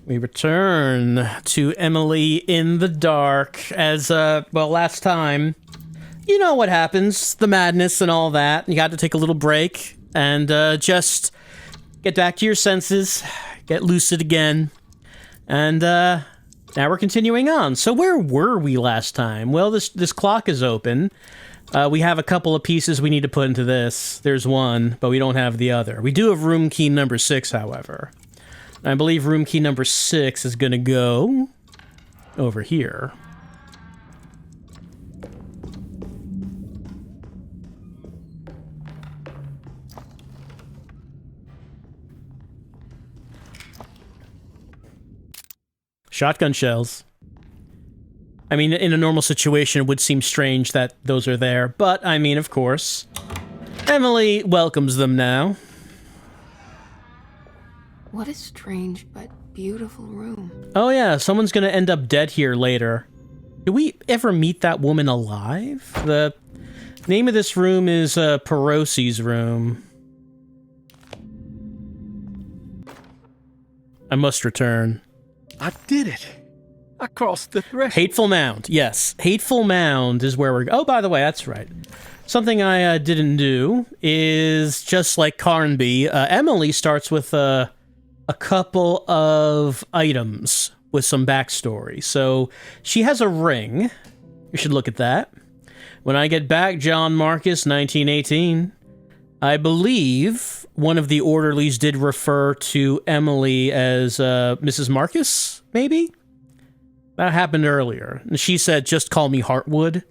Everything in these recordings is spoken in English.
We return to Emily in the dark as, well, last time, you know what happens, the madness and all that. You got to take a little break and just get back to your senses, get lucid again, and now we're continuing on. So where were we last time? Well, this clock is open. We have a couple of pieces we need to put into this. There's one, but we don't have the other. We do have room key number 6, however. I believe room key number 6 is going to go over here. Shotgun shells. I mean, in a normal situation, it would seem strange that those are there, but, I mean, of course, Emily welcomes them now. What a strange but beautiful room. Oh yeah, someone's gonna end up dead here later. Do we ever meet that woman alive? The name of this room is Perosi's room. I must return. I did it. I crossed the threshold. Hateful Mound. Yes, Hateful Mound is where we're... Oh, by the way, that's right. Something I didn't do is, just like Carnby, Emily starts with a couple of items with some backstory. So she has a ring. You should look at that. When I get back, John Marcus, 1918. I believe one of the orderlies did refer to Emily as Mrs. Marcus, maybe? That happened earlier. And she said, just call me Heartwood.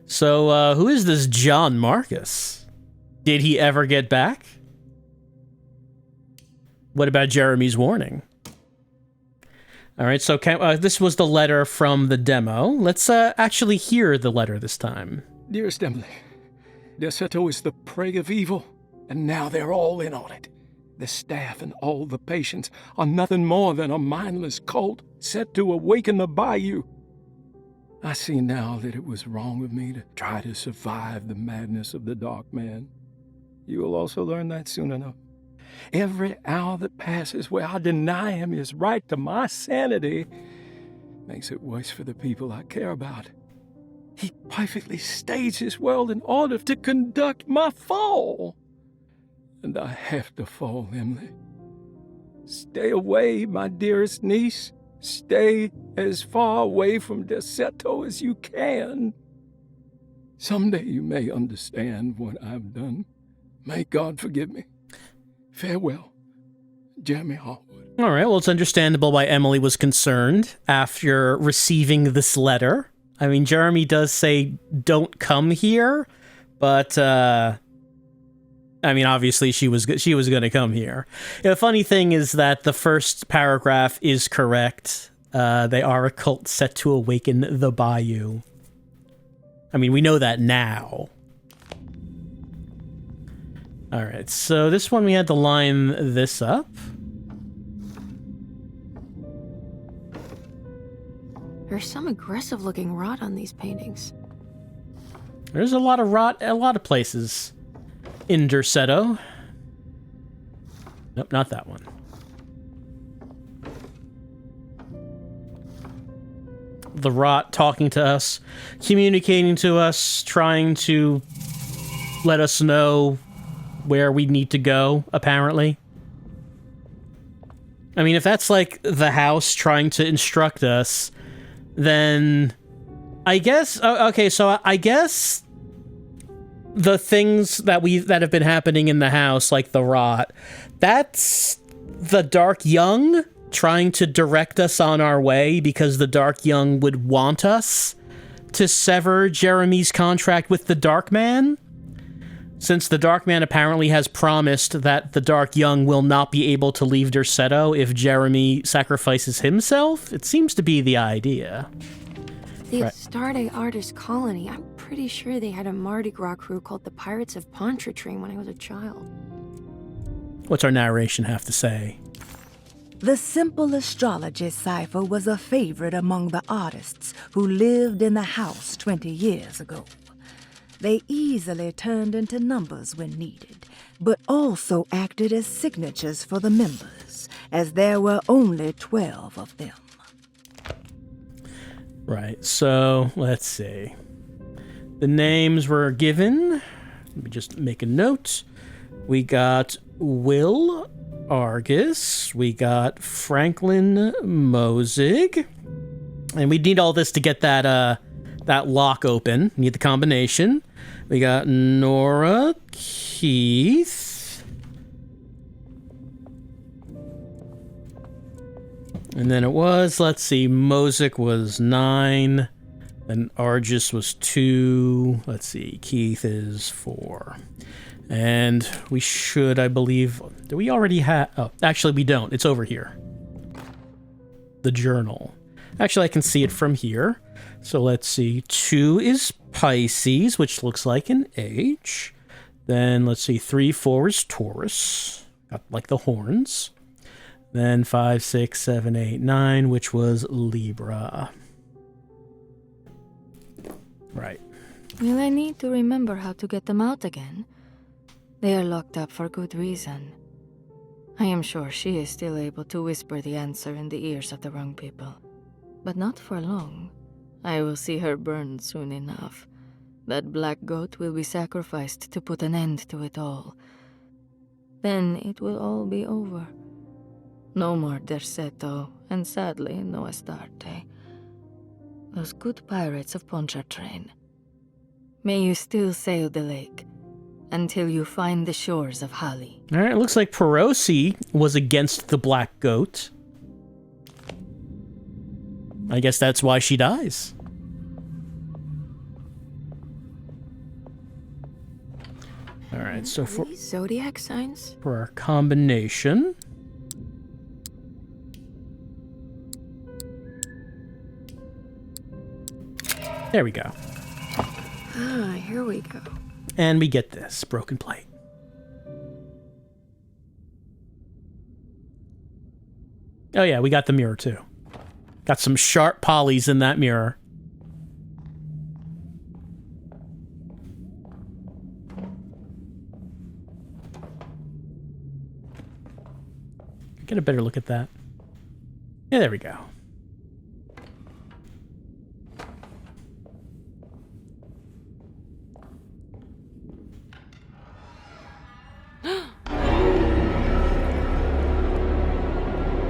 So who is this John Marcus? Did he ever get back? What about Jeremy's warning? All right, so this was the letter from the demo. Let's actually hear the letter this time. Dearest Emily, Derceto is the prey of evil, and now they're all in on it. The staff and all the patients are nothing more than a mindless cult set to awaken the bayou. I see now that it was wrong of me to try to survive the madness of the Dark Man. You will also learn that soon enough. Every hour that passes where I deny him his right to my sanity makes it worse for the people I care about. He perfectly staged his world in order to conduct my fall. And I have to fall, Emily. Stay away, my dearest niece. Stay as far away from Derceto as you can. Someday you may understand what I've done. May God forgive me. Farewell, Jeremy Harwood. All right, well, it's understandable why Emily was concerned after receiving this letter. I mean, Jeremy does say, don't come here, but, I mean, obviously she was going to come here. The funny thing is that the first paragraph is correct. They are a cult set to awaken the bayou. I mean, we know that now. All right, so this one we had to line this up. There's some aggressive-looking rot on these paintings. There's a lot of rot at a lot of places in Derceto. Nope, not that one. The rot talking to us, communicating to us, trying to let us know where we need to go, apparently. I mean, if that's like the house trying to instruct us, then I guess... Okay, so I guess the things that have been happening in the house, like the rot, that's the Dark Young trying to direct us on our way because the Dark Young would want us to sever Jeremy's contract with the Dark Man. Since the Dark Man apparently has promised that the Dark Young will not be able to leave Derceto if Jeremy sacrifices himself, it seems to be the idea. The Right. Astarte Artist Colony, I'm pretty sure they had a Mardi Gras crew called the Pirates of Pontchartrain when I was a child. What's our narration have to say? The simple astrology cipher was a favorite among the artists who lived in the house 20 years ago. They easily turned into numbers when needed, but also acted as signatures for the members, as there were only 12 of them. Right, so let's see. The names were given. Let me just make a note. We got Will Argus. We got Franklin Mosig. And we need all this to get that lock open. Need the combination. We got Nora Keith. And then it was, let's see, Mosick was 9. Then Argus was 2. Let's see, Keith is 4. And we should, I believe... Do we already have... Oh, actually, we don't. It's over here. The journal. Actually, I can see it from here. So let's see. 2 is Pisces, which looks like an H. Then, let's see. 3, 4 is Taurus. Got, like, the horns. Then 5, 6, 7, 8, 9, which was Libra. Right. Will I need to remember how to get them out again? They are locked up for good reason. I am sure she is still able to whisper the answer in the ears of the wrong people. But not for long. I will see her burned soon enough. That black goat will be sacrificed to put an end to it all. Then it will all be over. No more Derceto, and sadly, no Astarte. Those good pirates of Pontchartrain. May you still sail the lake, until you find the shores of Hali. Alright, it looks like Perosi was against the black goat. I guess that's why she dies. Alright, so Are these zodiac signs? for our combination... There we go. Ah, here we go. And we get this broken plate. Oh yeah, we got the mirror too. Got some sharp polys in that mirror. Get a better look at that. Yeah, there we go.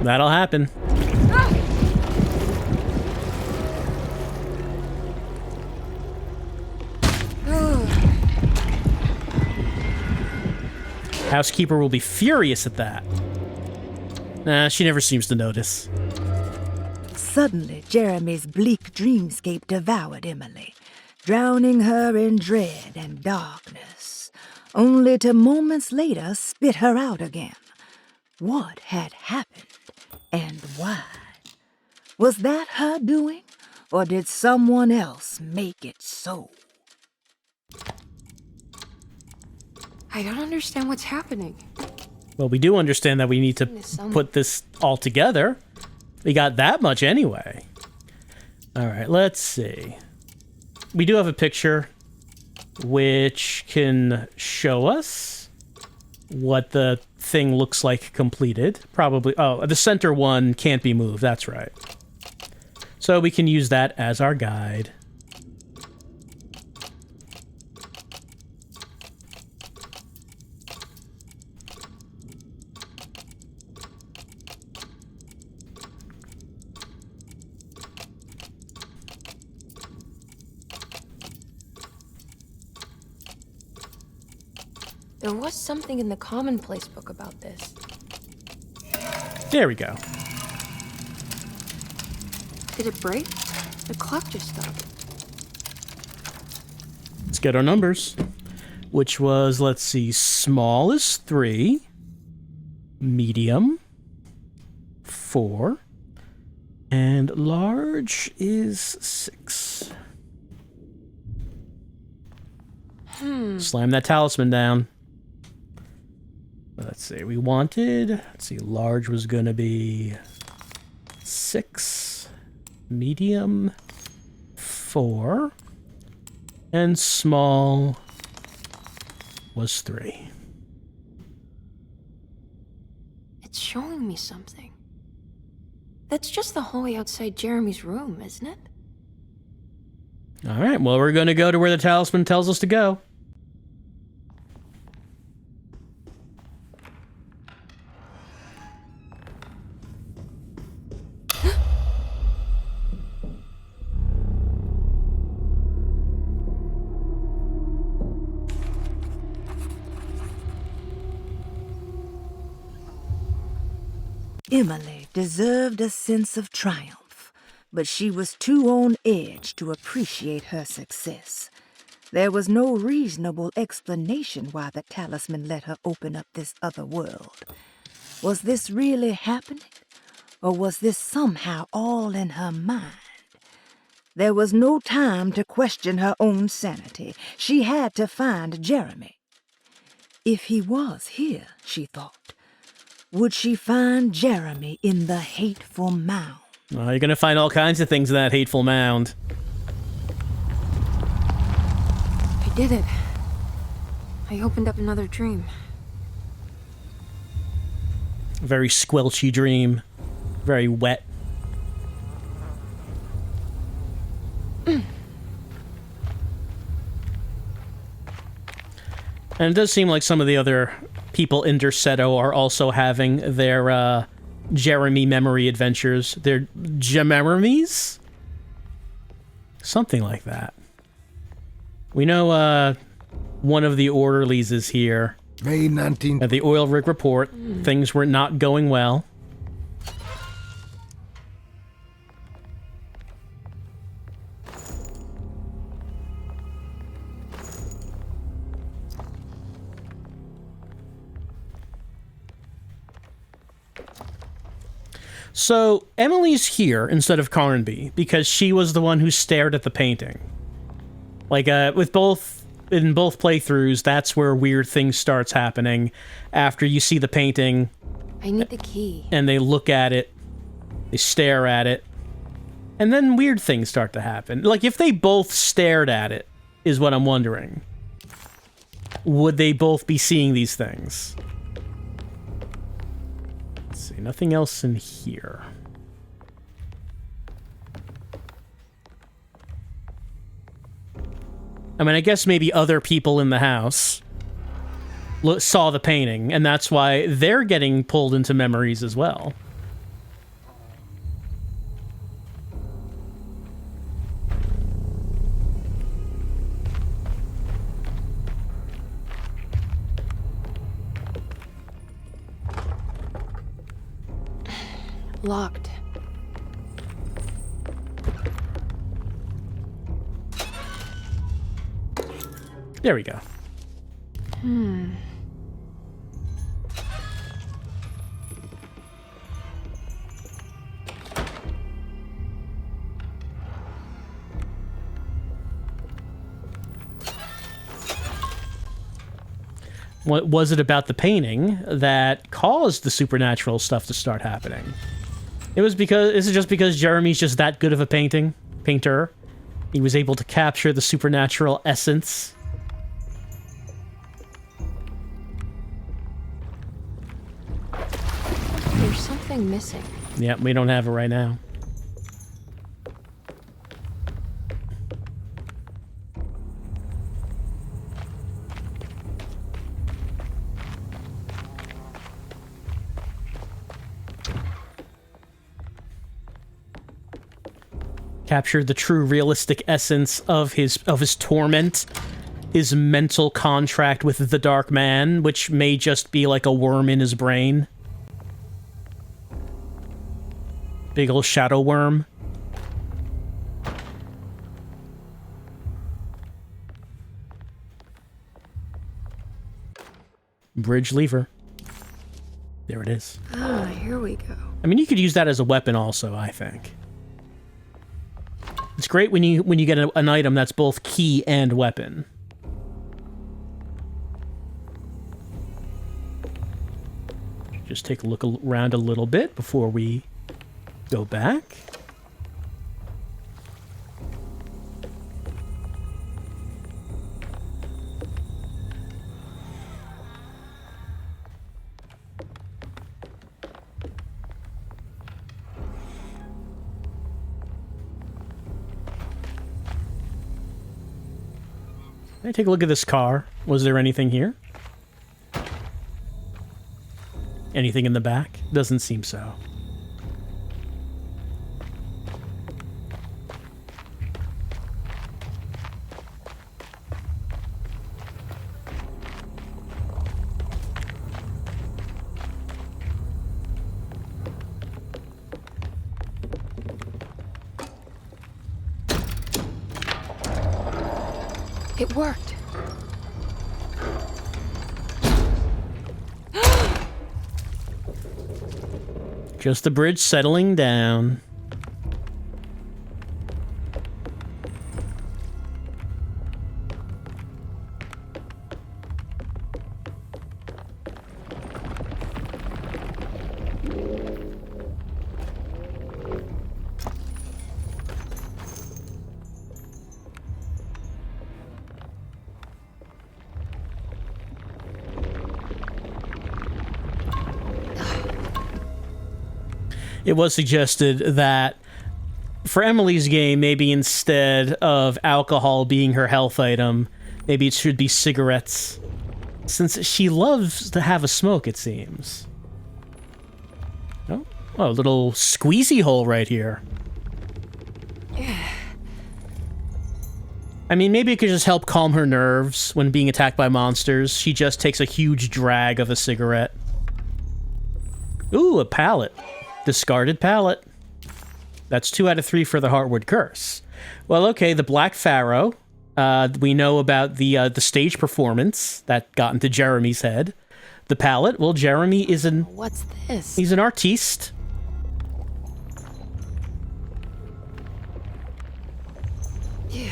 That'll happen. Housekeeper will be furious at that. Nah, she never seems to notice. Suddenly, Jeremy's bleak dreamscape devoured Emily, drowning her in dread and darkness, only to moments later spit her out again. What had happened, and why? Was that her doing, or did someone else make it so? I don't understand what's happening. Well, we do understand that we need to put this all together. We got that much anyway. All right, let's see. We do have a picture which can show us what the thing looks like completed. Probably, oh, the center one can't be moved, that's right. So we can use that as our guide. There was something in the commonplace book about this. There we go. Did it break? The clock just stopped. Let's get our numbers. Which was, let's see, small is 3, medium 4, and large is 6. Slam that talisman down. Let's see, we wanted, let's see, large was gonna be 6, medium 4, and small was 3. It's showing me something. That's just the hallway outside Jeremy's room, isn't it? All right, well, we're going to go to where the talisman tells us to go. Emily deserved a sense of triumph, but she was too on edge to appreciate her success. There was no reasonable explanation why the talisman let her open up this other world. Was this really happening? Or was this somehow all in her mind? There was no time to question her own sanity. She had to find Jeremy. If he was here, she thought, would she find Jeremy in the Hateful Mound? Well, you're going to find all kinds of things in that Hateful Mound. I did it. I opened up another dream. Very squelchy dream. Very wet. And it does seem like some of the other people in Derceto are also having their Jeremy memory adventures. Their Jemeremies? Something like that. We know one of the orderlies is here. May 19th. At the oil rig report, things were not going well. So, Emily's here instead of Carnby because she was the one who stared at the painting. Like, in both playthroughs, that's where weird things starts happening. After you see the painting... I need the key. And they look at it, they stare at it, and then weird things start to happen. Like, if they both stared at it, is what I'm wondering. Would they both be seeing these things? Nothing else in here. I mean, I guess maybe other people in the house saw the painting, and that's why they're getting pulled into memories as well. Locked. There we go. What was it about the painting that caused the supernatural stuff to start happening? Is it just because Jeremy's just that good of a painter? He was able to capture the supernatural essence. There's something missing. Yep, we don't have it right now. Captured the true realistic essence of his torment, his mental contract with the Dark Man, which may just be like a worm in his brain. Big ol' shadow worm. Bridge lever. There it is. Ah, here we go. I mean, you could use that as a weapon also, I think. It's great when you get an item that's both key and weapon. Just take a look around a little bit before we go back. Can I take a look at this car? Was there anything here? Anything in the back? Doesn't seem so. It worked. Just the bridge settling down. It was suggested that for Emily's game, maybe instead of alcohol being her health item, maybe it should be cigarettes. Since she loves to have a smoke, it seems. Oh, a little squeezy hole right here. I mean, maybe it could just help calm her nerves when being attacked by monsters. She just takes a huge drag of a cigarette. Ooh, a pallet. Discarded pallet. That's 2 out of 3 for the Heartwood Curse. Well, okay, the Black Pharaoh. We know about the stage performance that got into Jeremy's head. The pallet. Well, Jeremy is an... What's this? He's an artiste. Yeah.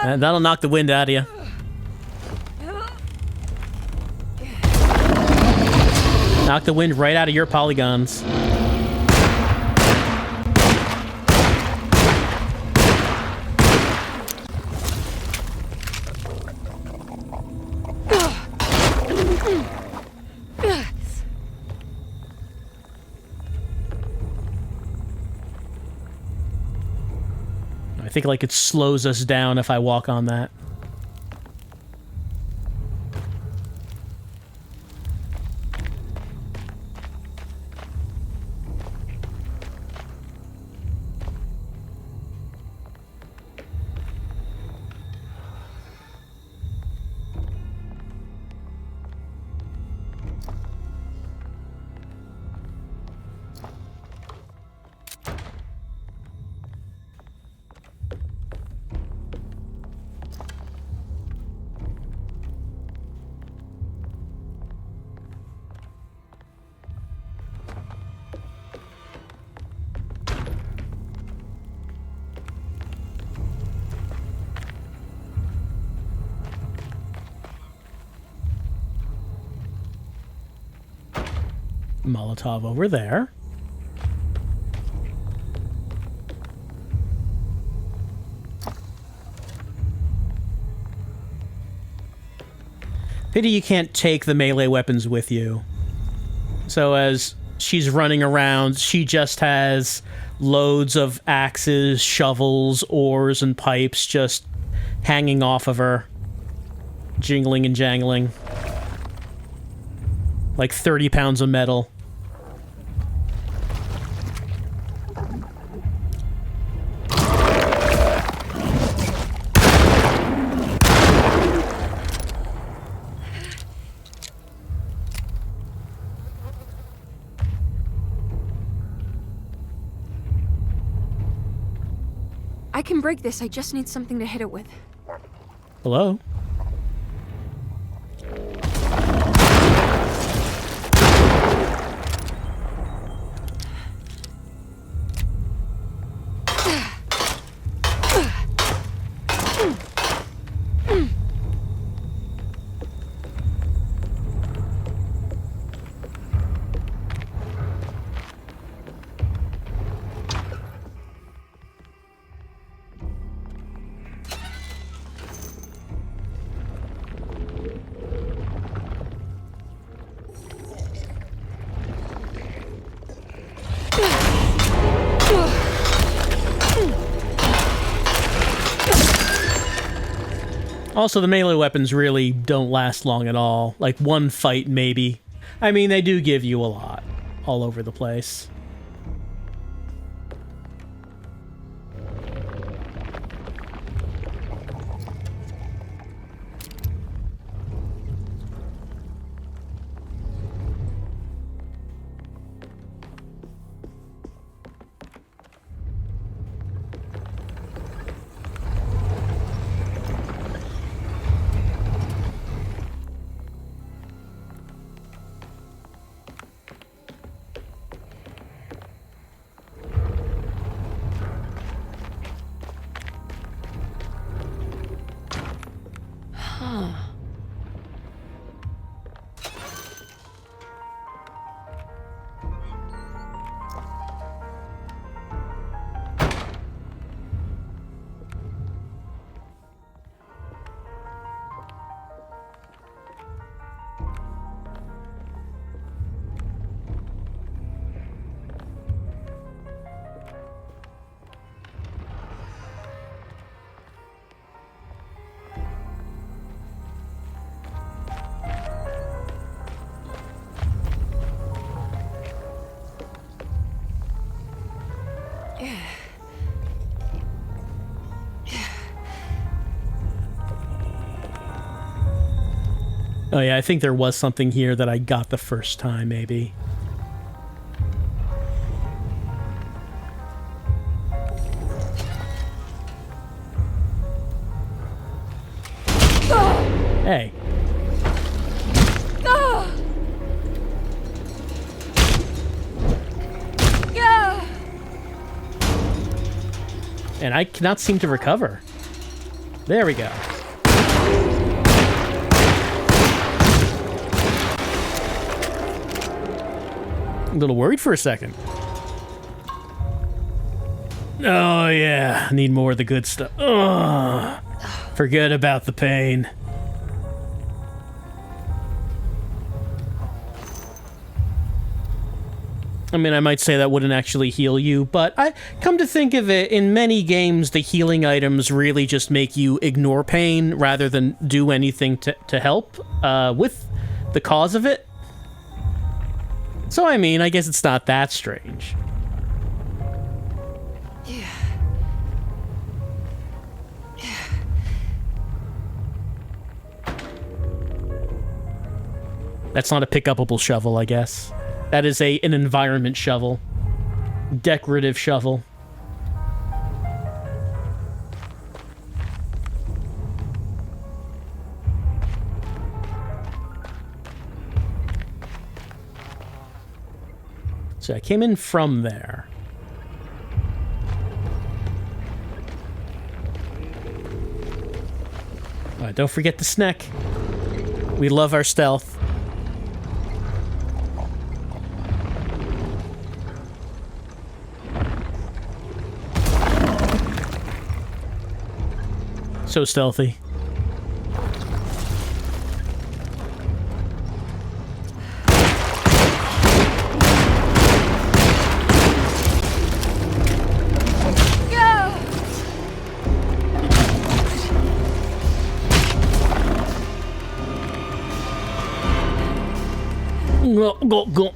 And that'll knock the wind out of you. Knock the wind right out of your polygons. I think like it slows us down if I walk on that. Molotov over there. Pity you can't take the melee weapons with you. So as she's running around, she just has loads of axes, shovels, oars, and pipes just hanging off of her. Jingling and jangling. Like 30 pounds of metal. I can break this, I just need something to hit it with. Hello? Also, the melee weapons really don't last long at all. Like, one fight, maybe. I mean, they do give you a lot all over the place. Oh yeah, I think there was something here that I got the first time, maybe. Hey. And I cannot seem to recover. There we go. A little worried for a second. Oh yeah, I need more of the good stuff. Ugh. Forget about the pain. I mean, I might say that wouldn't actually heal you, but I come to think of it, in many games, the healing items really just make you ignore pain rather than do anything to help with the cause of it. So, I mean, I guess it's not that strange. That's not a pick-upable shovel, I guess. That is an environment shovel. Decorative shovel. So I came in from there. Alright, don't forget the snack. We love our stealth. So stealthy. Go.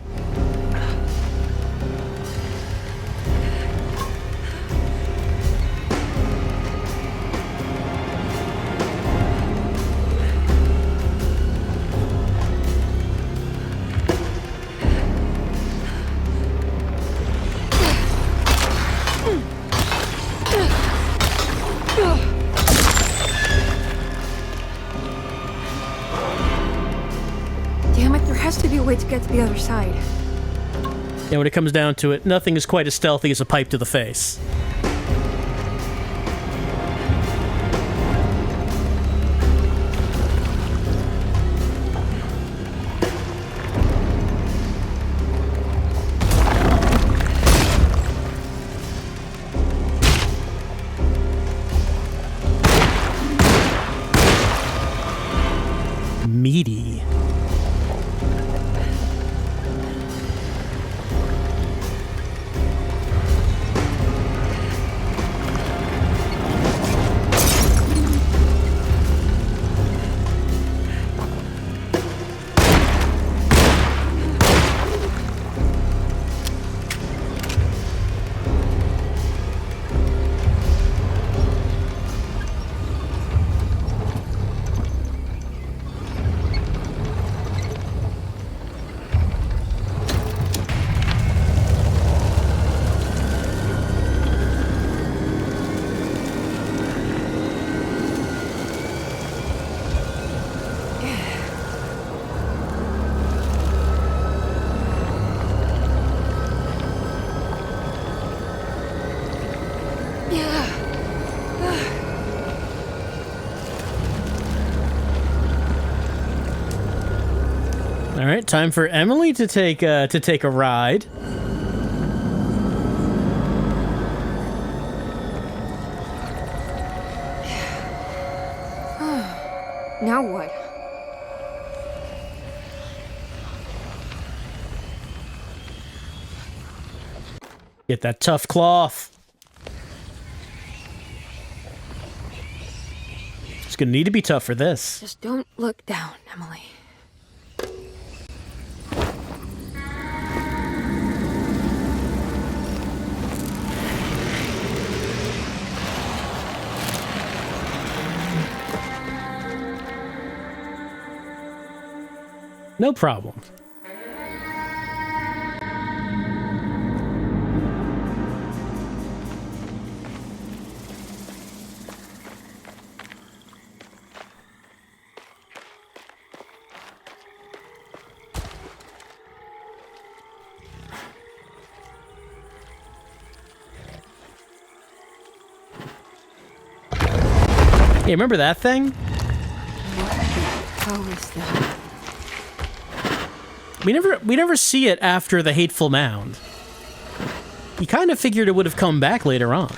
To get to the other side. Yeah, when it comes down to it, nothing is quite as stealthy as a pipe to the face. Meaty. right, time for Emily to take a ride. Now what? Get that tough cloth. It's gonna need to be tough for this. Just don't look down, Emily. No problem. Yeah, remember that thing? How is that? We never see it after the Hateful Mound. You kind of figured it would have come back later on.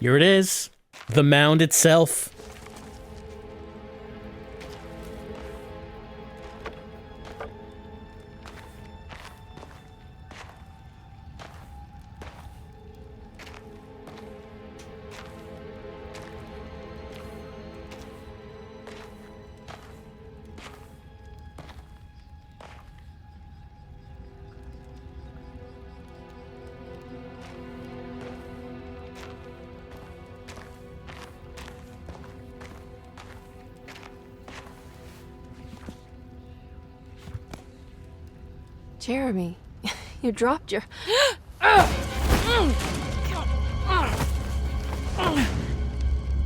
Here it is. The mound itself. Jeremy, you dropped your...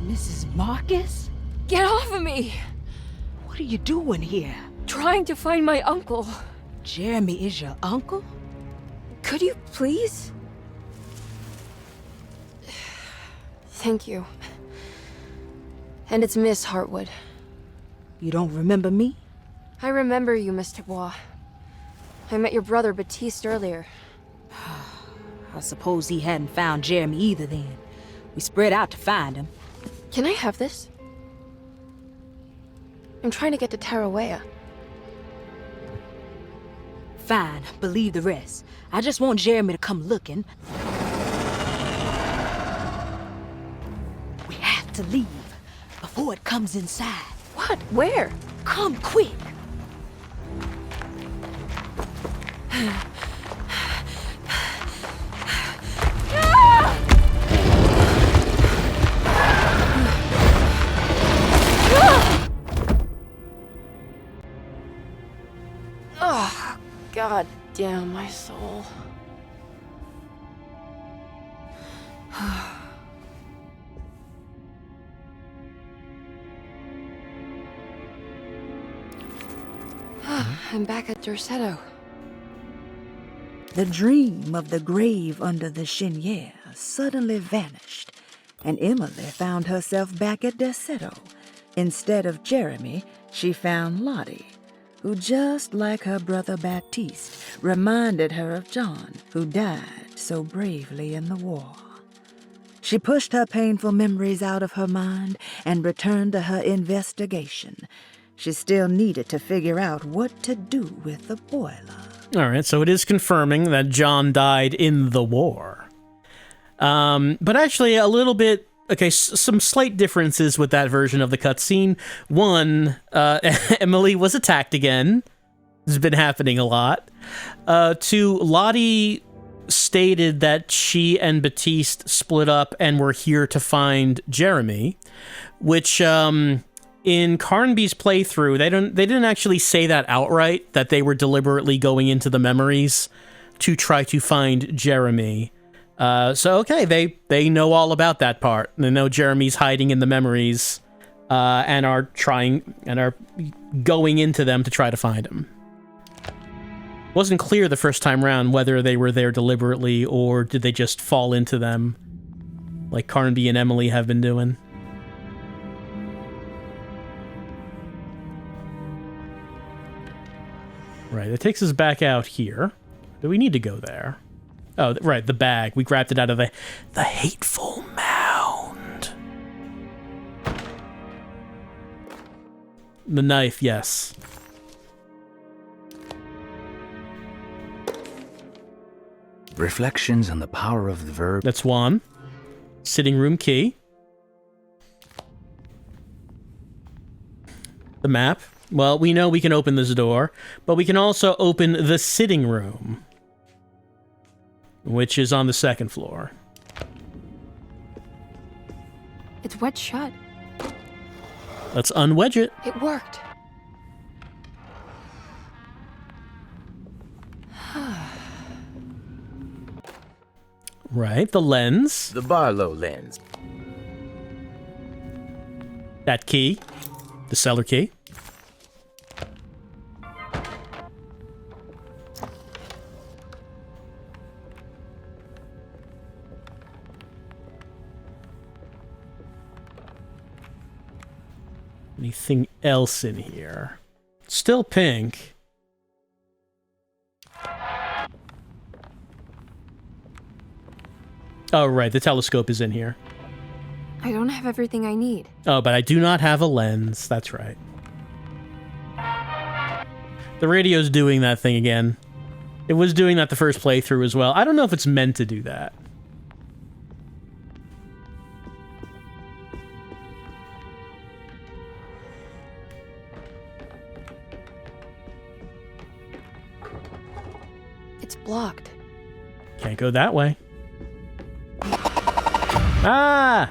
Mrs. Marcus? Get off of me! What are you doing here? Trying to find my uncle. Jeremy is your uncle? Could you please? Thank you. And it's Miss Hartwood. You don't remember me? I remember you, Miss Dubois. I met your brother Baptiste earlier. I suppose he hadn't found Jeremy either then. We spread out to find him. Can I have this? I'm trying to get to Tarawea. Fine, believe the rest. I just want Jeremy to come looking. We have to leave before it comes inside. What? Where? Come quick! Oh, God damn my soul. I'm back at Derceto. The dream of the grave under the cheniere suddenly vanished, and Emily found herself back at Derceto. Instead of Jeremy, she found Lottie, who, just like her brother Baptiste, reminded her of John, who died so bravely in the war. She pushed her painful memories out of her mind and returned to her investigation. She still needed to figure out what to do with the boiler. All right, so it is confirming that John died in the war. But actually, a little bit... Okay, some slight differences with that version of the cutscene. One, Emily was attacked again. This has been happening a lot. Two, Lottie stated that she and Baptiste split up and were here to find Jeremy, which... in Carnby's playthrough, they didn't actually say that outright, that they were deliberately going into the memories to try to find Jeremy. So okay, they know all about that part. They know Jeremy's hiding in the memories, and are going into them to try to find him. Wasn't clear the first time round whether they were there deliberately or did they just fall into them, like Carnby and Emily have been doing. Right, that takes us back out here. Do we need to go there? Oh, right, the bag. We grabbed it out of the Hateful Mound. The knife, yes. Reflections on the power of the verb. That's one. Sitting room key. The map. Well, we know we can open this door, but we can also open the sitting room, which is on the second floor. It's wedged shut. Let's unwedge it. It worked. Right, the lens. The Barlow lens. That key. The cellar key. Anything else in here? Still pink. Oh, right, the telescope is in here. I don't have everything I need. Oh, but I do not have a lens. That's right. The radio's doing that thing again. It was doing that the first playthrough as well. I don't know if it's meant to do that. It's blocked. Can't go that way. Ah!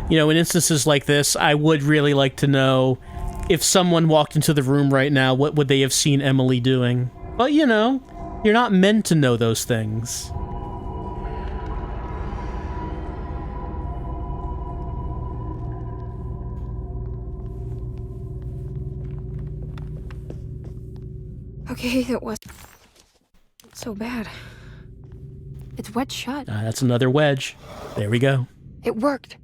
You know, in instances like this, I would really like to know if someone walked into the room right now, what would they have seen Emily doing? But, you know, you're not meant to know those things. Okay, that was so bad. It's wedged shut. That's another wedge. There we go. It worked.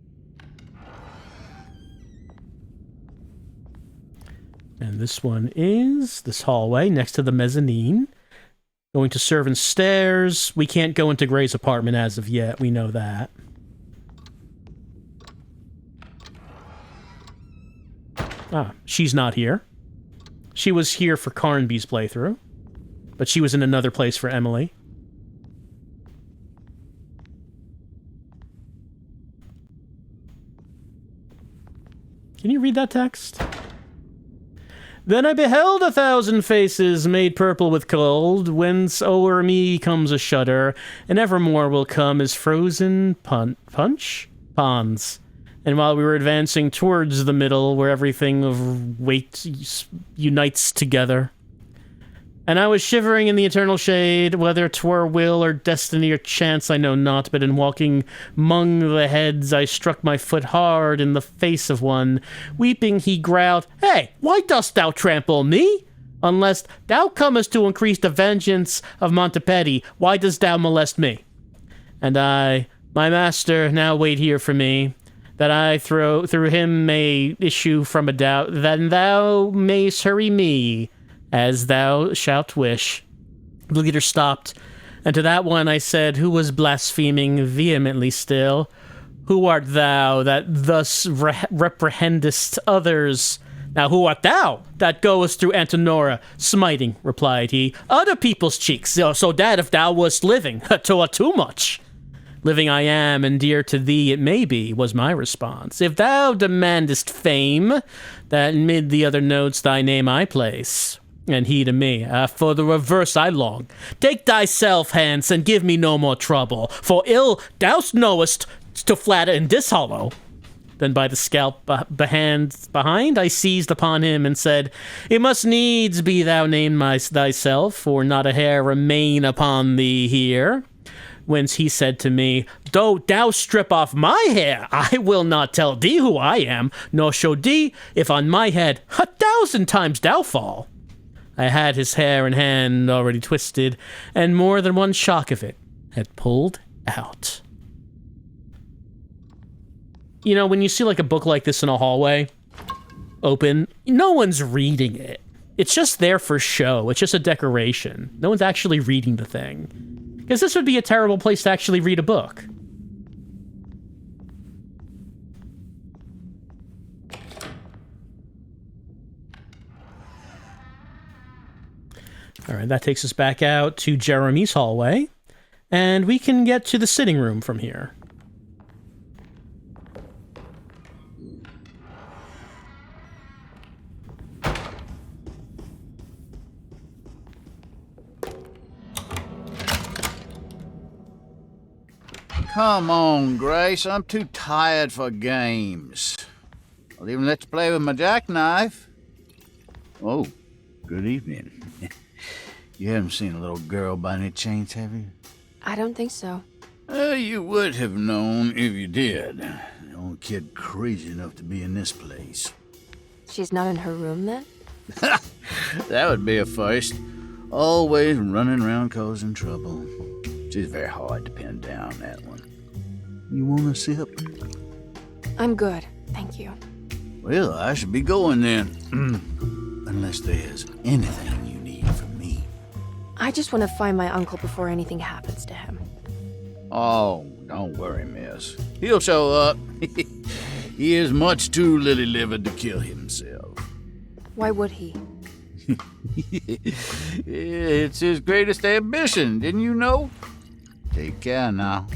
And this one is this hallway next to the mezzanine. Going to servants' stairs. We can't go into Gray's apartment as of yet. We know that. Ah, she's not here. She was here for Carnby's playthrough, but she was in another place for Emily. Can you read that text? Then I beheld 1,000 faces made purple with cold, whence o'er me comes a shudder, and evermore will come as frozen punch ponds. And while we were advancing towards the middle, where everything of weight unites together, and I was shivering in the eternal shade, whether 'twere will or destiny or chance I know not, but in walking 'mong the heads I struck my foot hard in the face of one. Weeping he growled, "Hey, why dost thou trample me? Unless thou comest to increase the vengeance of Montepeti, why dost thou molest me? And I, my master, now wait here for me, that I through him may issue from a doubt, then thou mayst hurry me, as thou shalt wish." The leader stopped, and to that one I said, who was blaspheming vehemently still, "Who art thou that thus reprehendest others? Now who art thou that goest through Antenora smiting?" replied he. "Other people's cheeks, so that if thou wast living, 'twere too much." "Living I am, and dear to thee it may be," was my response. "If thou demandest fame, that mid the other notes thy name I place." And he to me, for the reverse I long. Take thyself hence, and give me no more trouble, for ill thou knowest to flatter in this hollow. Then by the scalp behind, I seized upon him and said, It must needs be thou name thyself, for not a hair remain upon thee here. Whence he said to me, Though thou strip off my hair, I will not tell thee who I am, nor show thee if on my head 1,000 times thou fall. I had his hair in hand already twisted, and more than one shock of it had pulled out. You know, when you see like a book like this in a hallway, open, no one's reading it. It's just there for show. It's just a decoration. No one's actually reading the thing. Because this would be a terrible place to actually read a book. All right, that takes us back out to Jeremy's hallway, and we can get to the sitting room from here. Come on, Grace. I'm too tired for games. I'll even let you play with my jackknife. Oh, good evening. You haven't seen a little girl by any chance, have you? I don't think so. You would have known if you did. The only kid crazy enough to be in this place. She's not in her room then? That would be a first. Always running around causing trouble. She's very hard to pin down, that one. You want a sip? I'm good, thank you. Well, I should be going then. Unless there's anything you need from me. I just want to find my uncle before anything happens to him. Oh, don't worry, miss. He'll show up. He is much too lily-livered to kill himself. Why would he? It's his greatest ambition, didn't you know? Take care now.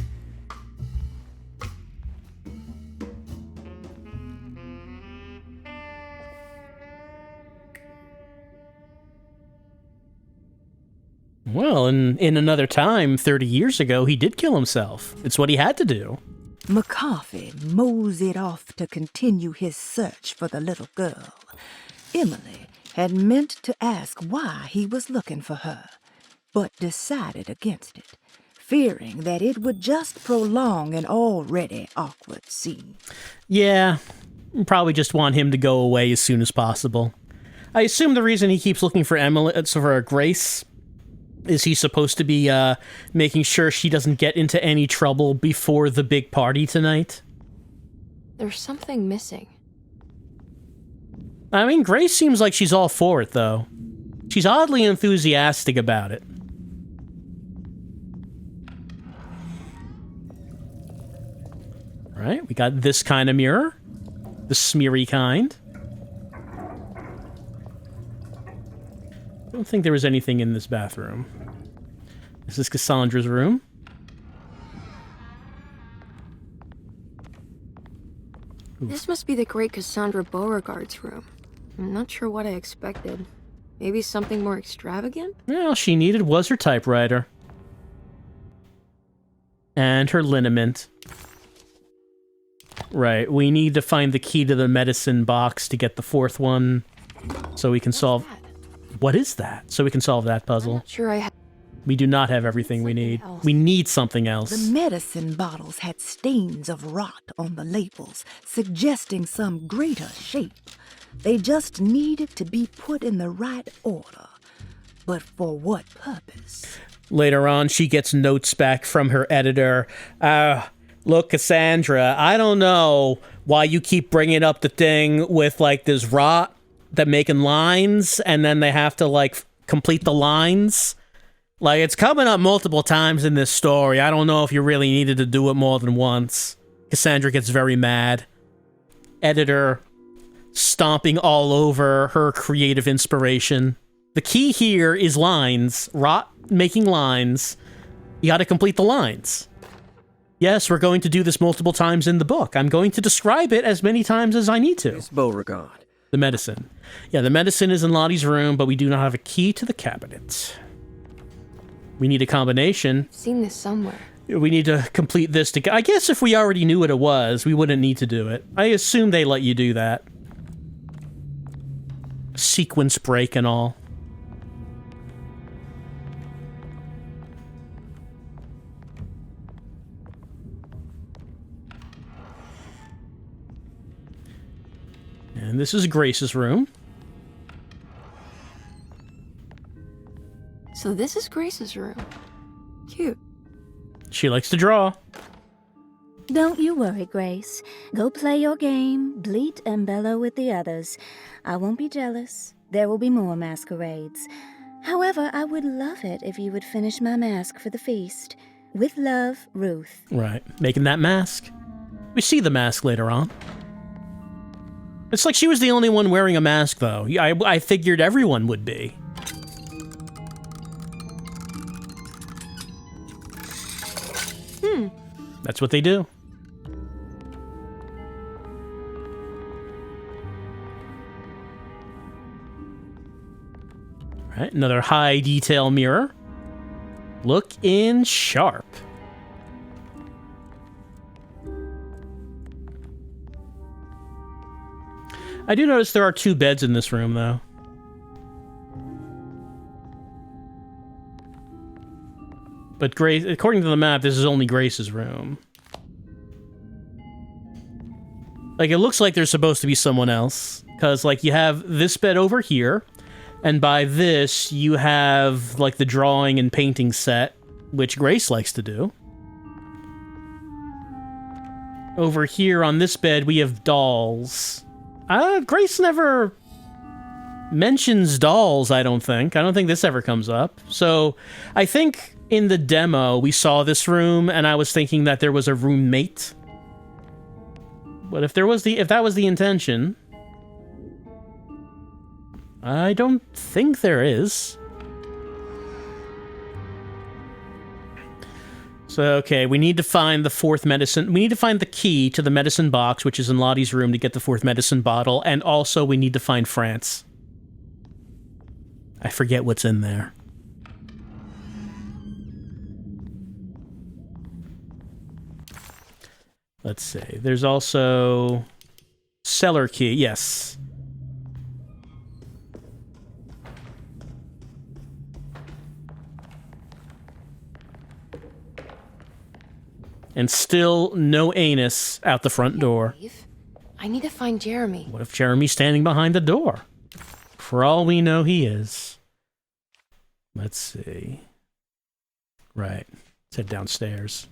Well, in another time, 30 years ago, he did kill himself. It's what he had to do. McCarthy moseyed off to continue his search for the little girl. Emily had meant to ask why he was looking for her, but decided against it, fearing that it would just prolong an already awkward scene. Yeah, probably just want him to go away as soon as possible. I assume the reason he keeps looking for Grace is he's supposed to be making sure she doesn't get into any trouble before the big party tonight. There's something missing. I mean, Grace seems like she's all for it, though. She's oddly enthusiastic about it. Right, we got this kind of mirror. The smeary kind. I don't think there was anything in this bathroom. This is Cassandra's room. Ooh. This must be the great Cassandra Beauregard's room. I'm not sure what I expected. Maybe something more extravagant? Well, all she needed was her typewriter. And her liniment. Right, we need to find the key to the medicine box to get the fourth one, so we can solve... What is that? So we can solve that puzzle. I'm not sure I have... We do not have everything we need. else. We need something else. The medicine bottles had stains of rot on the labels, suggesting some greater shape. They just needed to be put in the right order. But for what purpose? Later on, she gets notes back from her editor. Look, Cassandra, I don't know why you keep bringing up the thing with, like, this rot that making lines, and then they have to, like, complete the lines. Like, it's coming up multiple times in this story. I don't know if you really needed to do it more than once. Cassandra gets very mad. Editor stomping all over her creative inspiration. The key here is lines. Rot making lines. You gotta complete the lines. Yes, we're going to do this multiple times in the book. I'm going to describe it as many times as I need to. Miss Beauregard, The medicine. Yeah, the medicine is in Lottie's room, but we do not have a key to the cabinet. We need a combination. I've seen this somewhere. We need to complete this to... I guess if we already knew what it was, we wouldn't need to do it. I assume they let you do that. Sequence break and all. And this is Grace's room. So this is Grace's room. Cute. She likes to draw. Don't you worry, Grace. Go play your game, bleat and bellow with the others. I won't be jealous. There will be more masquerades. However, I would love it if you would finish my mask for the feast. With love, Ruth. Right. Making that mask. We see the mask later on. It's like she was the only one wearing a mask, though. I figured everyone would be. That's what they do. Right, another high detail mirror. Look in sharp. I do notice there are 2 beds in this room, though. But Grace, according to the map, this is only Grace's room. Like, it looks like there's supposed to be someone else. Because, like, you have this bed over here. And by this, you have, like, the drawing and painting set, which Grace likes to do. Over here on this bed, we have dolls. Grace never mentions dolls, I don't think. I don't think this ever comes up. So, I think in the demo, we saw this room, and I was thinking that there was a roommate. But if that was the intention, I don't think there is. So, okay, we need to find the 4th medicine. We need to find the key to the medicine box, which is in Lottie's room, to get the 4th medicine bottle, and also we need to find France. I forget what's in there. Let's see. There's also cellar key. Yes. And still no anus out the front door. I need to find Jeremy. What if Jeremy's standing behind the door? For all we know, he is. Let's see. Right. Let's head downstairs.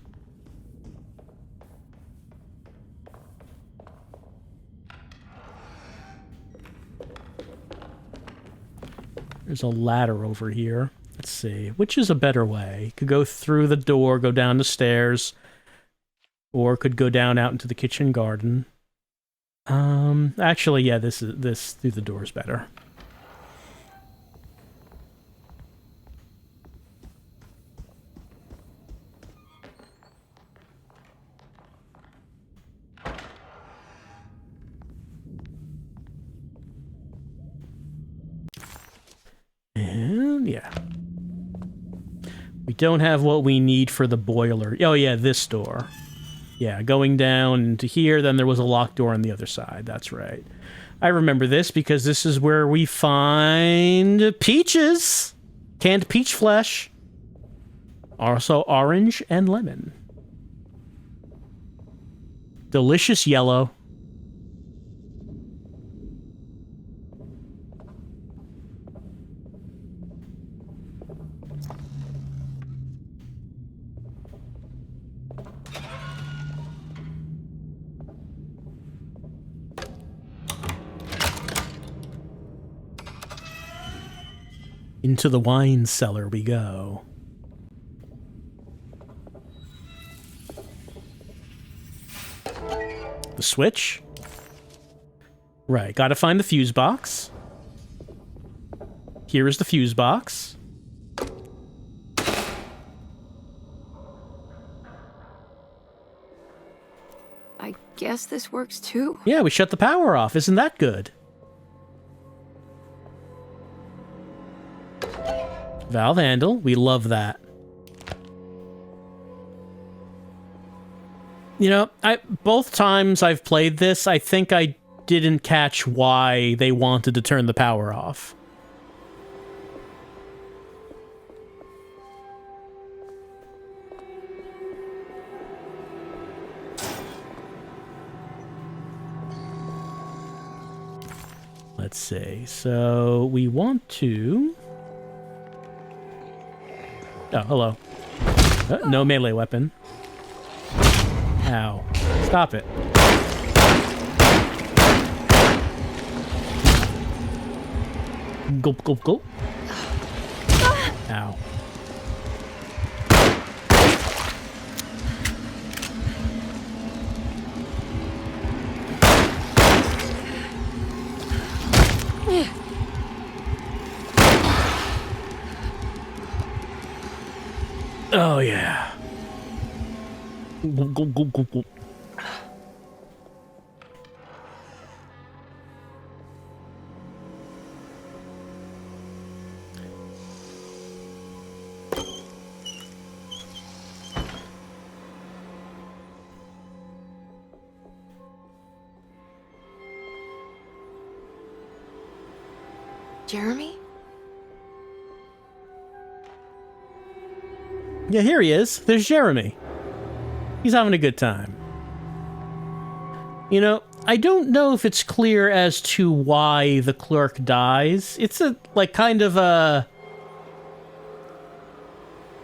There's a ladder over here. Let's see. Which is a better way? Could go through the door, go down the stairs, or could go down out into the kitchen garden. Actually, yeah, this through the door is better. And yeah. We don't have what we need for the boiler. Oh yeah, this door. Yeah, going down to here, then there was a locked door on the other side. That's right. I remember this because this is where we find peaches. Canned peach flesh. Also orange and lemon. Delicious yellow. Into the wine cellar we go. The switch. Right, gotta find the fuse box. Here is the fuse box. I guess this works too. Yeah, we shut the power off. Isn't that good? Valve handle. We love that. You know, both times I've played this, I think I didn't catch why they wanted to turn the power off. Let's see. So we want to... Oh, hello. No melee weapon. Ow. Stop it. Gulp, gulp, gulp. Ow. Oh, yeah. Gulp, gulp, gulp, gulp, gulp. Jeremy? Yeah, here he is. There's Jeremy. He's having a good time. You know, I don't know if it's clear as to why the clerk dies. It's a, like, kind of a...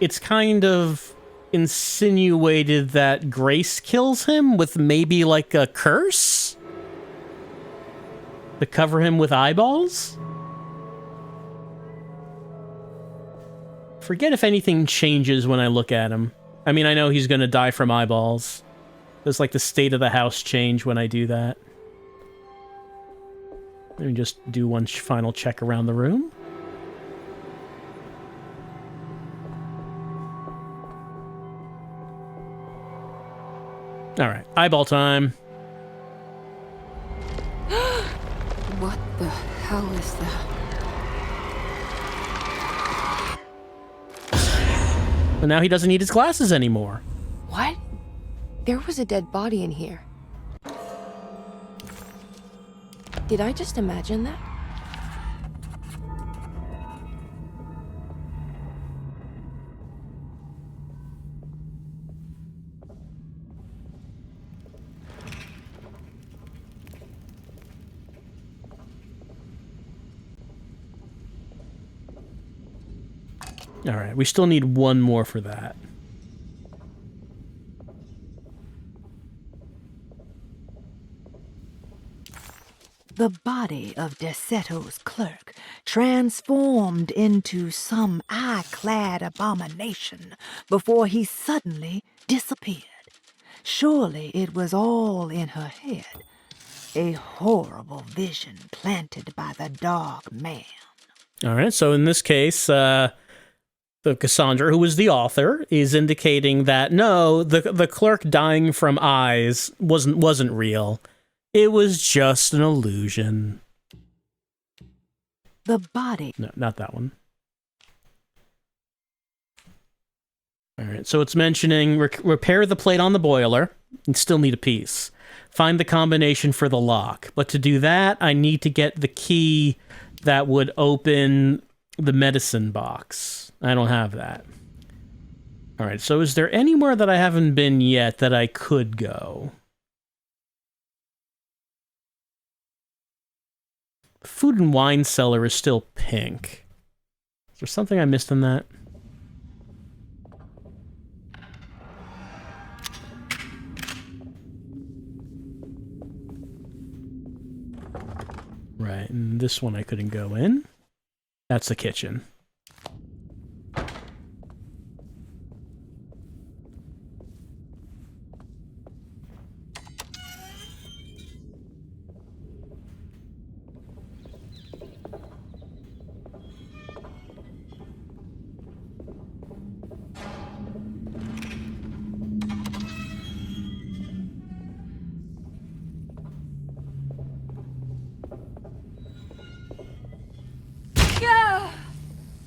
It's kind of insinuated that Grace kills him with maybe, like, a curse? To cover him with eyeballs? Forget if anything changes when I look at him. I mean, I know he's gonna die from eyeballs. Does, like, the state of the house change when I do that? Let me just do one final check around the room. Alright, eyeball time. What the hell is that? But now he doesn't need his glasses anymore. What? There was a dead body in here. Did I just imagine that? All right, we still need one more for that. The body of Derceto's clerk transformed into some eye-clad abomination before he suddenly disappeared. Surely it was all in her head. A horrible vision planted by the dog man. All right, so in this case, the Cassandra, who was the author, is indicating that no, the clerk dying from eyes wasn't real. It was just an illusion. The body... No, not that one. All right, so it's mentioning repair the plate on the boiler and still need a piece. Find the combination for the lock. But to do that, I need to get the key that would open the medicine box. I don't have that. All right, so is there anywhere that I haven't been yet that I could go? Food and wine cellar is still pink. Is there something I missed in that? Right, and this one I couldn't go in. That's the kitchen.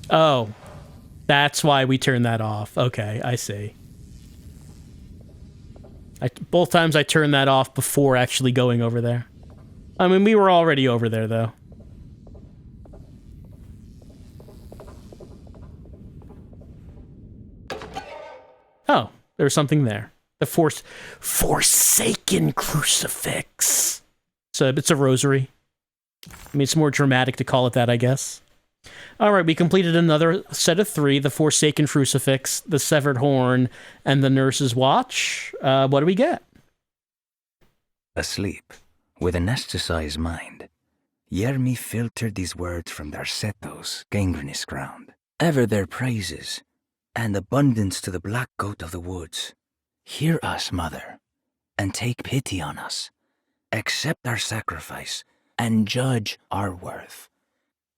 Oh. That's why we turned that off. Okay, I see. Both times I turned that off before actually going over there. I mean, we were already over there, though. Oh, there's something there. The Forsaken Crucifix. So it's a rosary. I mean, it's more dramatic to call it that, I guess. All right, we completed another set of 3, the Forsaken Crucifix, the Severed Horn, and the Nurse's Watch. What do we get? Asleep, with anesthetized mind, Yermi filtered these words from Derceto's gangrenous ground. Ever their praises, and abundance to the black goat of the woods. Hear us, mother, and take pity on us. Accept our sacrifice, and judge our worth.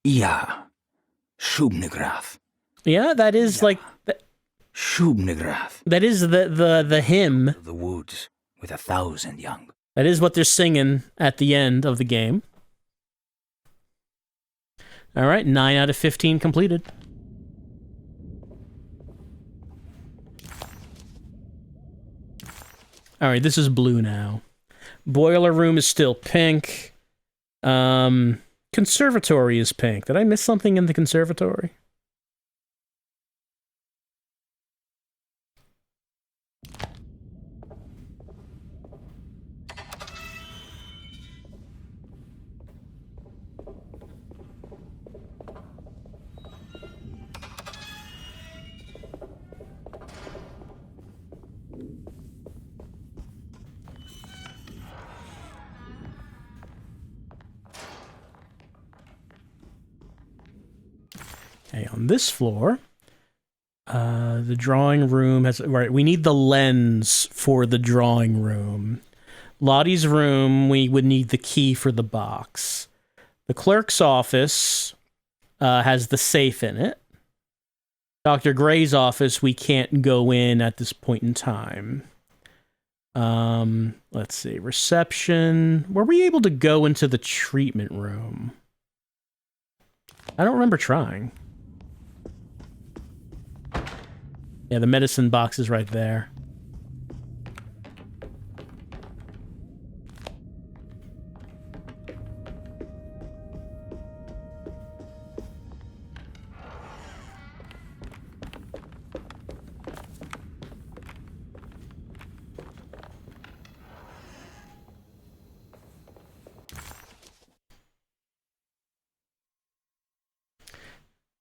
Ja, Shubnigrath. Yeah, that is like... Shubnigrath. That is the hymn. Of the woods, with 1,000 young. That is what they're singing at the end of the game. All right, 9 out of 15 completed. All right, this is blue now. Boiler room is still pink. Conservatory is pink. Did I miss something in the conservatory? Okay, on this floor, the drawing room has... Right, we need the lens for the drawing room. Lottie's room, we would need the key for the box. The clerk's office has the safe in it. Dr. Gray's office, we can't go in at this point in time. Let's see, reception. Were we able to go into the treatment room? I don't remember trying. Yeah, the medicine box is right there.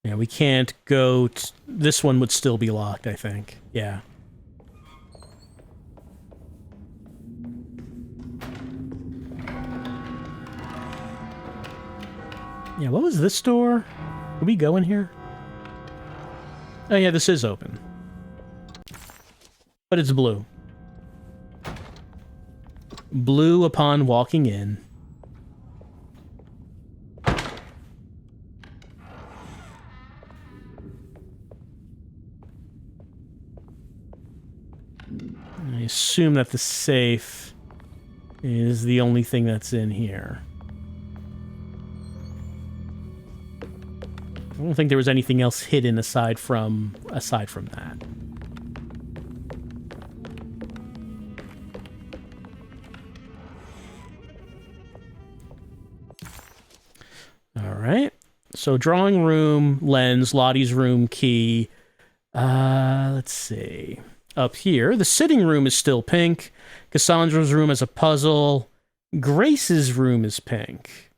Yeah, we can't go... This one would still be locked, I think. Yeah. Yeah, what was this door? Can we go in here? Oh yeah, this is open. But it's blue. Blue upon walking in. I assume that the safe is the only thing that's in here. I don't think there was anything else hidden aside from that. All right. So drawing room, lens, Lottie's room, key. Let's see. Up here, the sitting room is still pink. Cassandra's room has a puzzle. Grace's room is pink.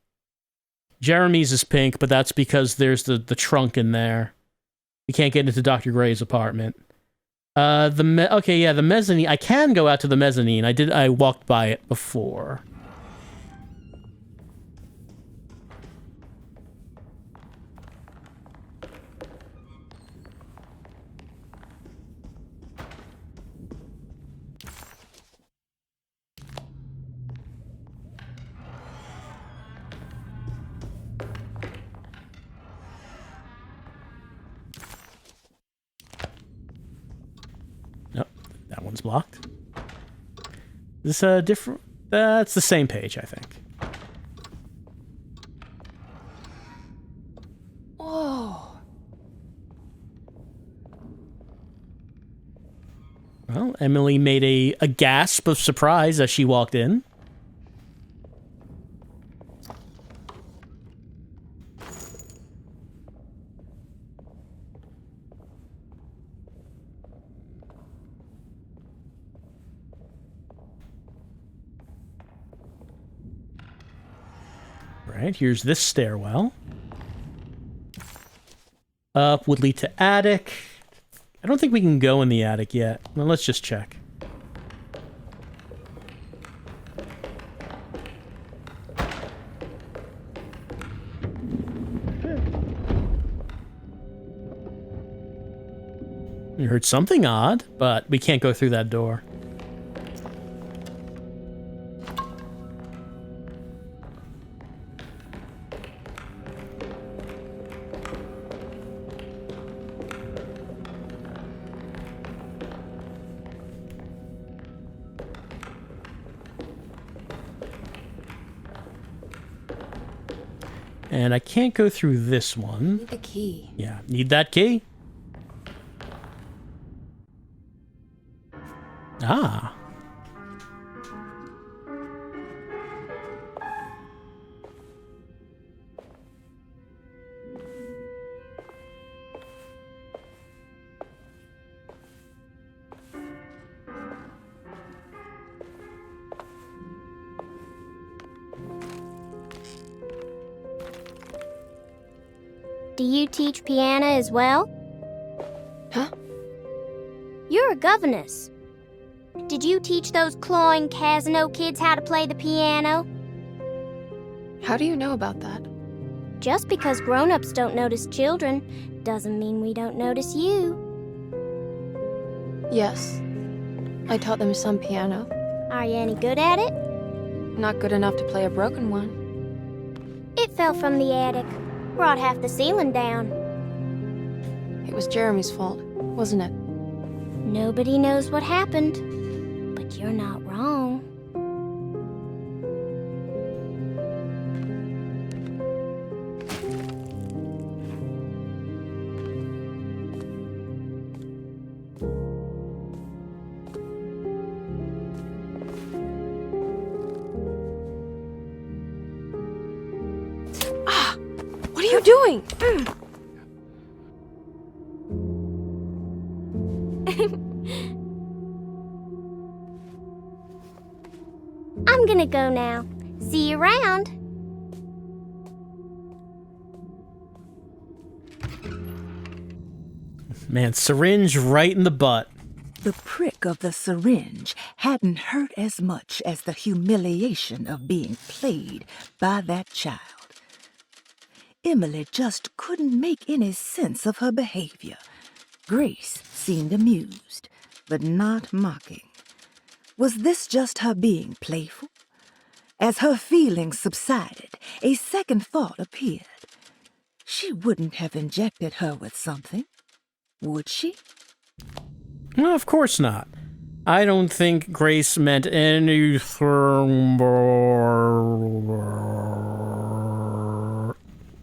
Jeremy's is pink, but that's because there's the trunk in there. You can't get into Dr. Gray's apartment. Okay, yeah, the mezzanine. I can go out to the mezzanine. I walked by it before. That one's blocked. Is this a different... It's the same page, I think. Whoa. Well, Emily made a gasp of surprise as she walked in. Right, here's this stairwell. Up would lead to attic. I don't think we can go in the attic yet. Well, let's just check. We heard something odd, but we can't go through that door. And I can't go through this one. Need the key. Yeah, need that key. Ah. Do you teach piano as well? Huh? You're a governess. Did you teach those clawing Casino kids how to play the piano? How do you know about that? Just because grown-ups don't notice children doesn't mean we don't notice you. Yes. I taught them some piano. Are you any good at it? Not good enough to play a broken one. It fell from the attic. Brought half the ceiling down. It was Jeremy's fault, wasn't it? Nobody knows what happened, but you're not wrong. What are you doing? I'm gonna go now. See you around. Man, syringe right in the butt. The prick of the syringe hadn't hurt as much as the humiliation of being played by that child. Emily just couldn't make any sense of her behavior. Grace seemed amused, but not mocking. Was this just her being playful? As her feelings subsided, a second thought appeared. She wouldn't have injected her with something, would she? No, of course not. I don't think Grace meant anything.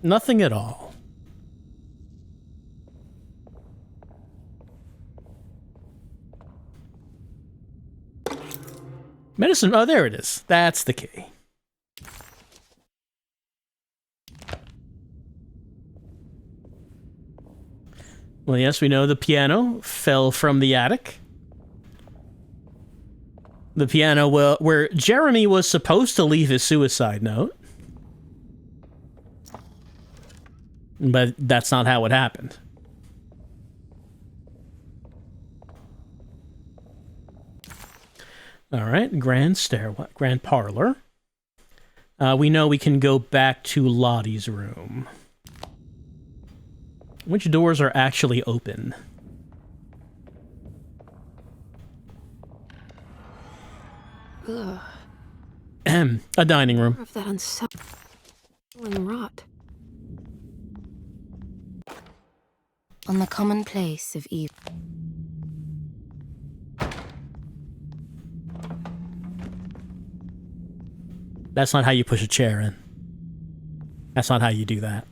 Nothing at all. Medicine. Oh, there it is. That's the key. Well, yes, we know the piano fell from the attic. The piano where Jeremy was supposed to leave his suicide note. But that's not how it happened. All right, grand stairwell, grand parlor. We know we can go back to Lottie's room. Which doors are actually open? Ugh. A dining room. More of that unsettling rot. On the commonplace of evil. That's not how you push a chair in. That's not how you do that.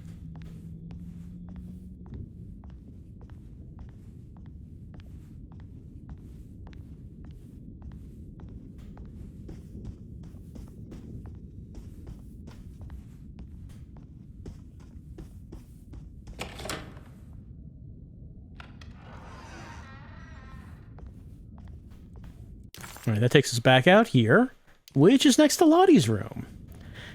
All right, that takes us back out here, which is next to Lottie's room.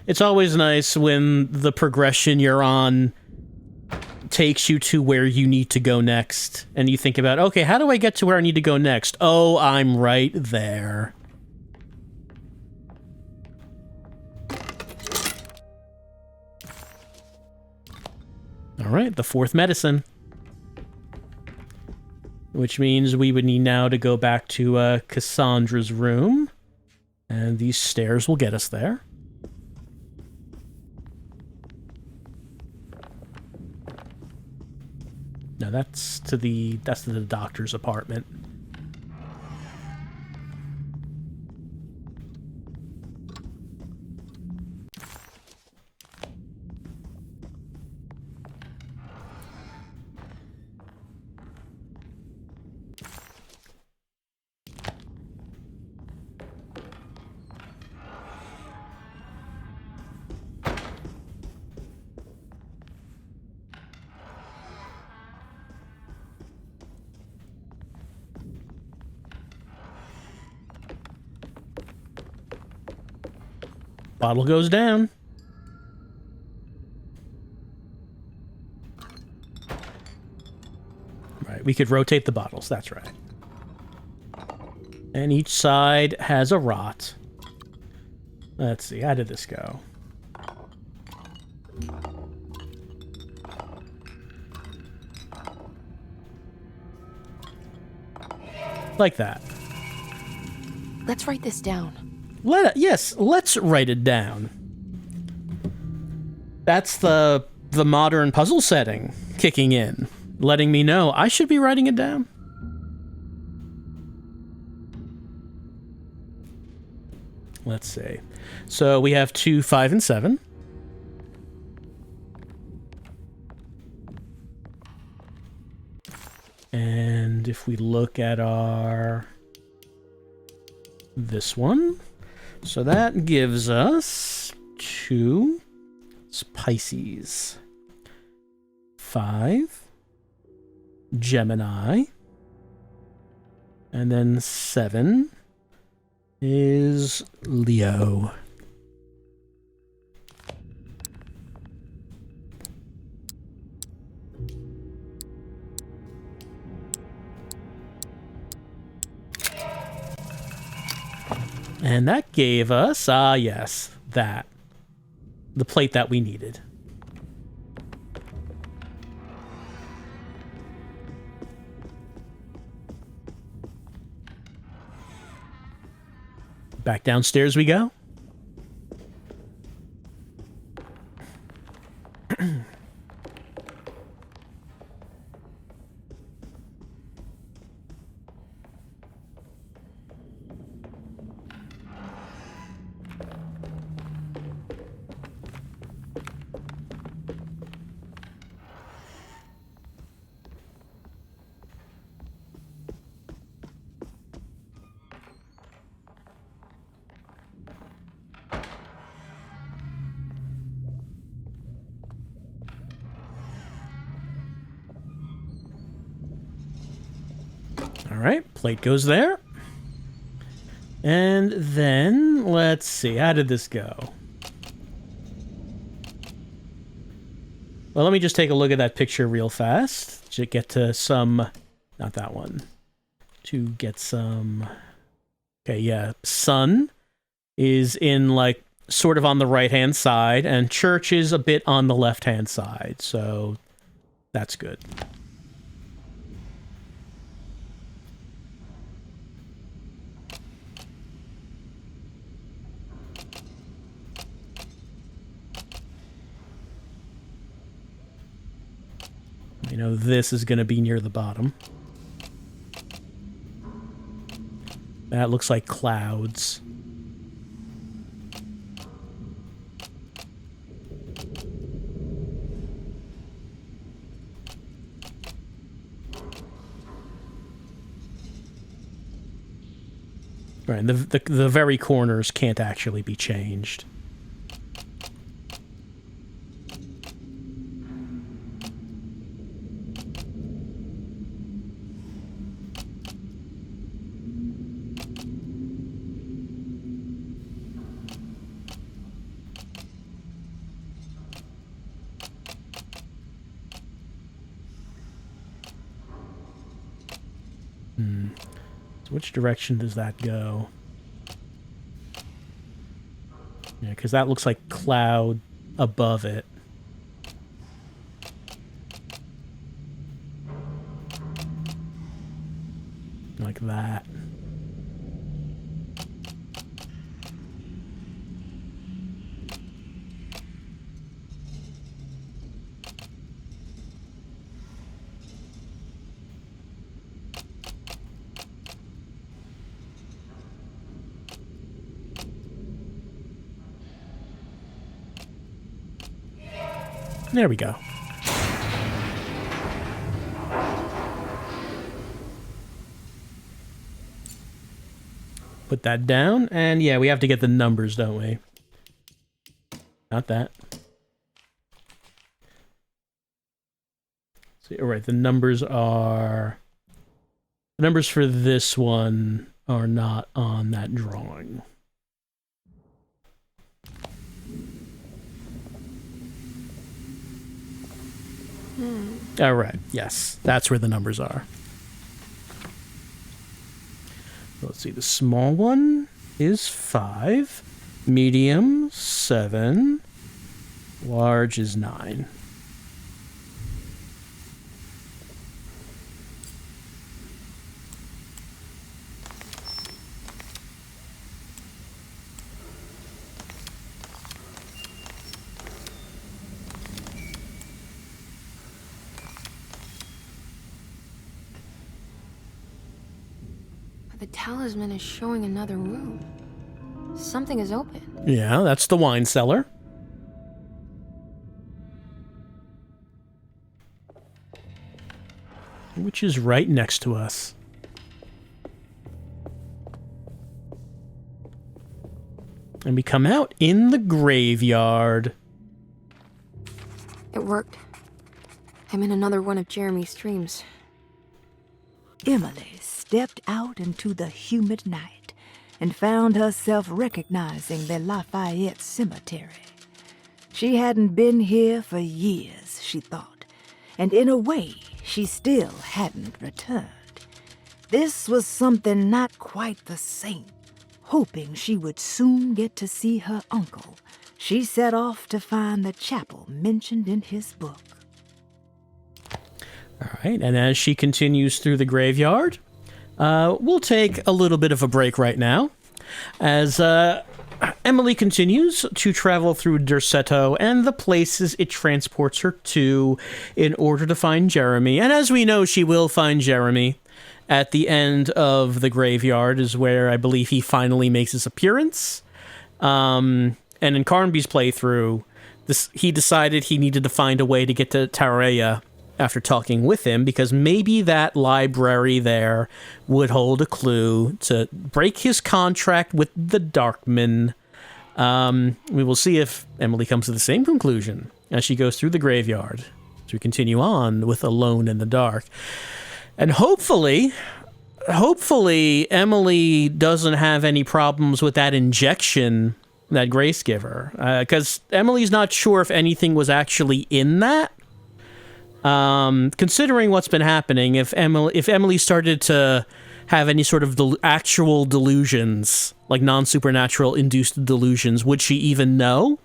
It's always nice when the progression you're on takes you to where you need to go next, and you think about, okay, how do I get to where I need to go next? Oh, I'm right there. All right, the fourth medicine. Which means we would need now to go back to Cassandra's room. And these stairs will get us there. No, that's to the doctor's apartment. Bottle goes down. Right, we could rotate the bottles, that's right. And each side has a rot. Let's see, how did this go? Like that. Let's write this down. Yes, let's write it down. That's the modern puzzle setting kicking in, letting me know I should be writing it down. Let's see. So we have 2, 5, and 7. And if we look at our... this one... so that gives us 2 Pisces, 5 Gemini, and then 7 is Leo. And that gave us, yes, that. The plate that we needed. Back downstairs we go. Alright, plate goes there. And then, let's see, how did this go? Well, let me just take a look at that picture real fast to get to some... not that one. To get some... okay, yeah. Sun is in, like, sort of on the right-hand side, and church is a bit on the left-hand side, so that's good. You know, this is going to be near the bottom. That looks like clouds. Right, and the very corners can't actually be changed. So which direction does that go? Yeah, because that looks like cloud above it. Like that. There we go. Put that down, and yeah, we have to get the numbers, don't we? Not that. See, all right, the numbers are... The numbers for this one are not on that drawing. All right, yes, that's where the numbers are. Let's see, the small one is 5, medium 7, large is 9. The talisman is showing another room. Something is open. Yeah, that's the wine cellar. Which is right next to us. And we come out in the graveyard. It worked. I'm in another one of Jeremy's dreams. Emily stepped out into the humid night and found herself recognizing the Lafayette Cemetery. She hadn't been here for years, she thought, and in a way, she still hadn't returned. This was something not quite the same. Hoping she would soon get to see her uncle, she set off to find the chapel mentioned in his book. All right, and as she continues through the graveyard, we'll take a little bit of a break right now as Emily continues to travel through Derceto and the places it transports her to in order to find Jeremy. And as we know, she will find Jeremy. At the end of the graveyard is where I believe he finally makes his appearance. And in Carnby's playthrough, he decided he needed to find a way to get to Taraya after talking with him, because maybe that library there would hold a clue to break his contract with the Darkman. We will see if Emily comes to the same conclusion as she goes through the graveyard as we continue on with Alone in the Dark. And hopefully Emily doesn't have any problems with that injection that Grace gave her, because Emily's not sure if anything was actually in that. Considering what's been happening, if Emily started to have any sort of actual delusions, like non-supernatural induced delusions, would she even know?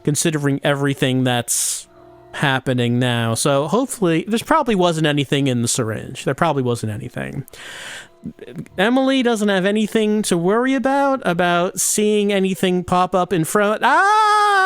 Considering everything that's happening now. So hopefully, there's probably wasn't anything in the syringe. There probably wasn't anything. Emily doesn't have anything to worry about seeing anything pop up in front. Ah!